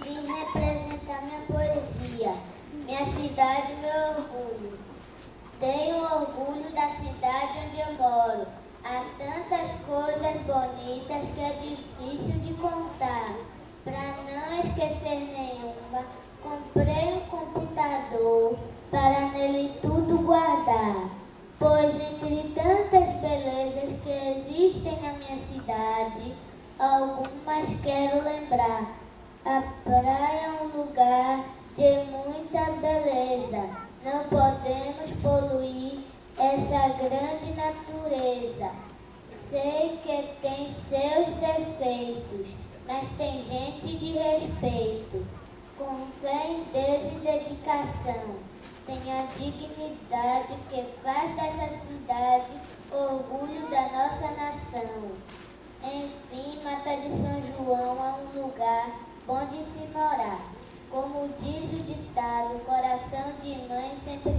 vim representar minha poesia, minha cidade, meu orgulho. Tenho orgulho da cidade onde eu moro. Há tantas coisas bonitas que é difícil de contar. Para não esquecer nenhuma, comprei um computador para nele tudo guardar. Pois entre tantas belezas que existem na minha cidade, algumas quero lembrar. A praia é um lugar de muita beleza. Não podemos poluir essa grande natureza. Sei que tem seus defeitos, mas tem gente de respeito. Com fé em Deus e dedicação, tem a dignidade que faz dessa cidade orgulho da nossa nação. Enfim, Mata de São João é um lugar bom de se morar. Como diz o ditado, coração de mãe sempre